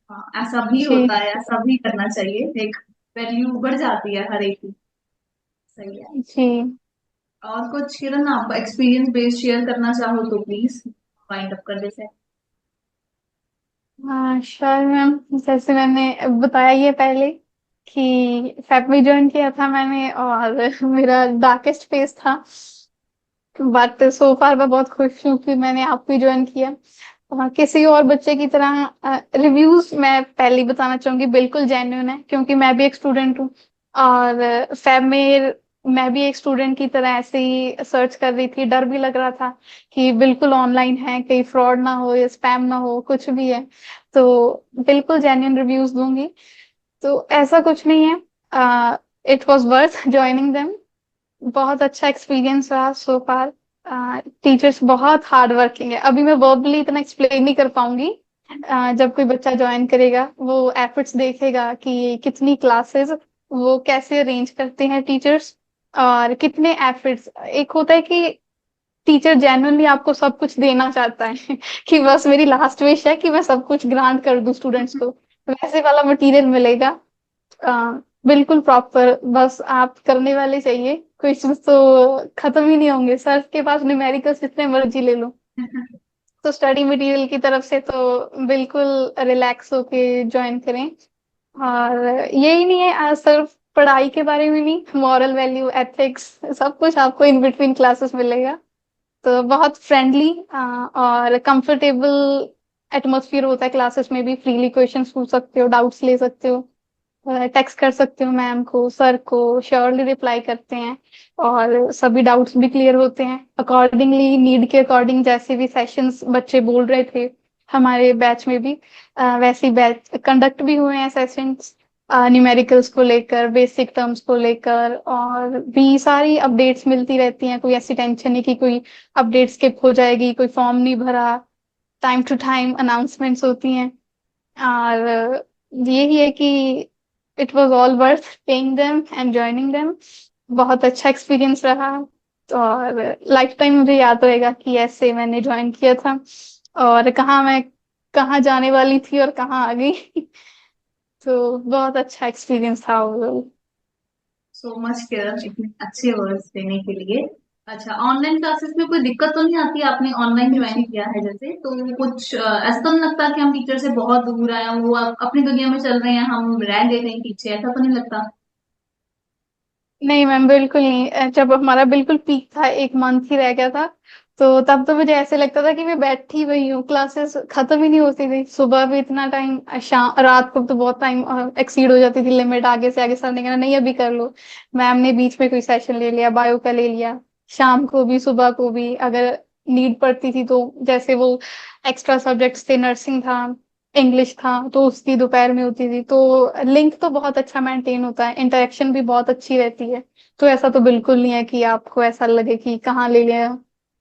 हाँ, ऐसा भी जी होता है, ऐसा भी करना चाहिए, एक वैल्यू बढ़ जाती है हर एक की। सही है। जी। और कुछ किरण आप एक्सपीरियंस बेस्ड शेयर करना चाहो तो प्लीज, फाइंड अप कर देते हैं। हाँ श्योर मैम, जैसे मैंने बताया ये पहले कि फैब में ज्वाइन किया था मैंने, और मेरा डार्केस्ट फेज था। बट सो फार मैं बहुत खुश हूँ कि मैंने आप भी ज्वाइन किया। किसी और बच्चे की तरह रिव्यूज मैं पहले ही बताना चाहूंगी बिल्कुल जेन्युइन है, क्योंकि मैं भी एक स्टूडेंट हूँ। और फैब में मैं भी एक स्टूडेंट की तरह ऐसे ही सर्च कर रही थी, डर भी लग रहा था कि बिल्कुल ऑनलाइन है, कहीं फ्रॉड ना हो या स्पैम ना हो, कुछ भी है। तो बिल्कुल जेन्युइन रिव्यूज दूंगी। तो ऐसा कुछ नहीं है, it was worth joining them. बहुत अच्छा एक्सपीरियंस रहा सो फार। टीचर्स बहुत हार्ड वर्किंग है, अभी मैं वर्बली इतना एक्सप्लेन नहीं कर पाऊंगी। जब कोई बच्चा ज्वाइन करेगा वो एफर्ट्स देखेगा कि कितनी क्लासेस वो कैसे अरेंज करते हैं टीचर्स, और कितने एफर्ट्स। एक होता है कि टीचर जेन्युइनली आपको सब कुछ देना चाहता है कि बस मेरी लास्ट विश है कि मैं सब कुछ ग्रांट कर दूं स्टूडेंट्स को, वैसे वाला मटेरियल मिलेगा। बिल्कुल प्रॉपर, बस आप करने वाले चाहिए। क्वेश्चंस तो खत्म ही नहीं होंगे, सर के पास न्यूमेरिकल्स जितने मर्जी ले लो। तो स्टडी मटेरियल की तरफ से तो बिल्कुल रिलैक्स होके ज्वाइन करें। और यही नहीं है, सिर्फ पढ़ाई के बारे में नहीं, मॉरल वैल्यू, एथिक्स, सब कुछ आपको इन बिटवीन क्लासेस मिलेगा। तो बहुत फ्रेंडली और कंफर्टेबल एटमोसफियर होता है क्लासेस में भी। फ्रीली क्वेश्चंस पूछ सकते हो, डाउट्स ले सकते हो, टेक्स्ट कर सकते हो मैम को, सर को, श्योरली रिप्लाई करते हैं। और सभी डाउट्स भी क्लियर होते हैं अकॉर्डिंगली, नीड के अकॉर्डिंग। जैसे भी सेशंस बच्चे बोल रहे थे हमारे बैच में भी, वैसे ही बैच कंडक्ट भी हुए हैं सेशंस, न्यूमेरिकल्स को लेकर, बेसिक टर्म्स को लेकर। और भी सारी अपडेट्स मिलती रहती हैं, कोई ऐसी टेंशन नहीं कि कोई अपडेट स्किप हो जाएगी, कोई फॉर्म नहीं भरा। टाइम टू टाइम अनाउंसमेंट्स होती हैं। और यही है कि it was all worth paying them and joining them. बहुत अच्छा एक्सपीरियंस रहा। और लाइफ टाइम मुझे याद रहेगा कि ऐसे मैंने ज्वाइन किया था, और कहाँ जाने वाली थी और कहाँ आ गई। तो बहुत अच्छा एक्सपीरियंस था वो। सो मच किरण, इतने अच्छे वर्ड्स देने के लिए। अच्छा, ऑनलाइन क्लासेस में कोई दिक्कत तो नहीं आती? आपने ऑनलाइन ज्वाइन जी किया है जैसे, तो कुछ ऐसा तो नहीं लगता कि हम टीचर से बहुत दूर आए हैं, वो अपनी दुनिया में चल रहे हैं, हम रह गए कहीं पीछे, ऐसा तो नहीं लगता? नहीं मैम, बिल्कुल नहीं। जब हमारा बिल्कुल पीक था, 1 मंथ ही रह गया था, तो तब तो मुझे ऐसे लगता था कि मैं बैठी हुई हूँ, क्लासेस खत्म ही नहीं होती थी। सुबह भी इतना टाइम, शाम, रात को तो बहुत टाइम एक्सीड हो जाती थी लिमिट। आगे से आगे सर ने कहना नहीं अभी कर लो, मैम ने बीच में कोई सेशन ले लिया, बायो का ले लिया। शाम को भी सुबह को भी अगर नीड पड़ती थी तो, जैसे वो एक्स्ट्रा सब्जेक्ट्स थे, नर्सिंग था, इंग्लिश था तो उसकी दोपहर में होती थी, तो लिंक तो बहुत अच्छा मेंटेन होता है, इंटरेक्शन भी बहुत अच्छी रहती है। तो ऐसा तो बिल्कुल नहीं है कि आपको ऐसा लगे कि कहाँ ले लिया।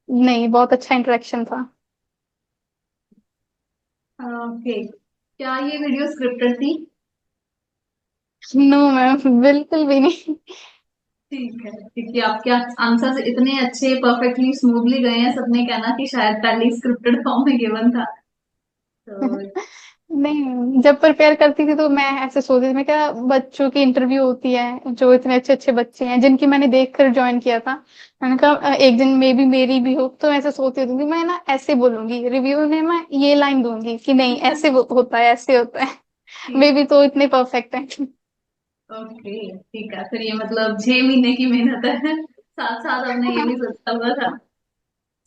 नहीं, बहुत अच्छा इंटरेक्शन था। ओके, क्या ये वीडियो स्क्रिप्टेड थी? नो मैम, बिल्कुल भी नहीं। ठीक है, क्योंकि आपके आंसर्स इतने अच्छे परफेक्टली स्मूथली गए हैं, सबने कहना कि शायद पहले स्क्रिप्टेड फॉर्म में गिवन था। तो नहीं, जब प्रिपेयर करती थी तो मैं ऐसे सोचती थी, मैं क्या बच्चों की इंटरव्यू होती है जो इतने अच्छे अच्छे बच्चे हैं जिनकी मैंने देख कर ज्वाइन किया था। मैंने कहा एक दिन मे बी मेरी भी हो, तो मैं ऐसे सोचती थी कि मैं ना ऐसे बोलूंगी रिव्यू में, मैं ये लाइन दूंगी कि नहीं ऐसे होता है, ऐसे होता है। मे ठीक। बी तो इतने परफेक्ट है। ओके ठीक है, फिर ये मतलब 6 महीने की मेहनत है, साथ साथ हमने ये भी सोचा हुआ था।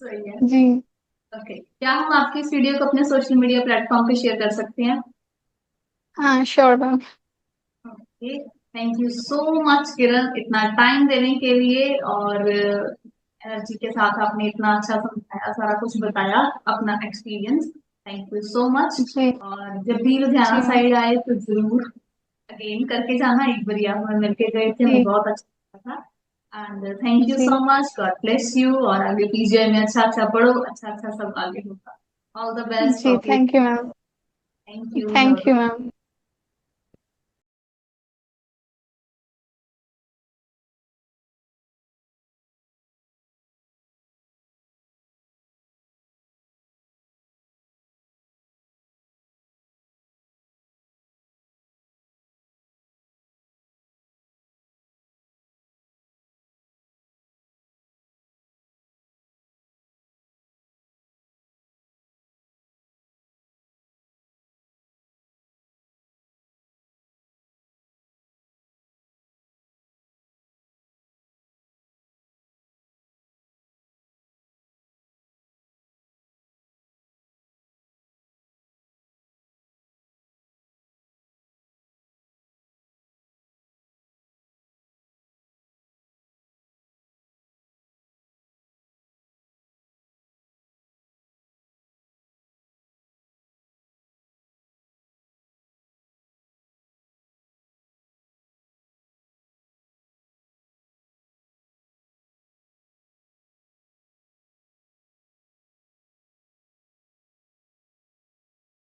सही है। जी। ओके, क्या हम आपकी इस वीडियो को अपने सोशल मीडिया प्लेटफॉर्म पे शेयर कर सकते हैं? हाँ, sure ma'am. Okay, thank you so much Kiran, इतना टाइम देने के लिए, और एनर्जी के साथ आपने इतना अच्छा समझाया, सारा कुछ बताया, अपना experience. Thank you so much. जी। और जब भी लुधियाना जी। साइड आए तो जरूर अगेन करके जाना, एक बार हम मिलके गए थे, हमें जी। बहुत अच्छा लगा था। And thank you ji. So much, God bless you, और आगे पीजीआई में अच्छा अच्छा पढ़ो, अच्छा अच्छा सब आगे होगा। All the best ji, for. Thank you ma'am. Thank you. Thank you ma'am.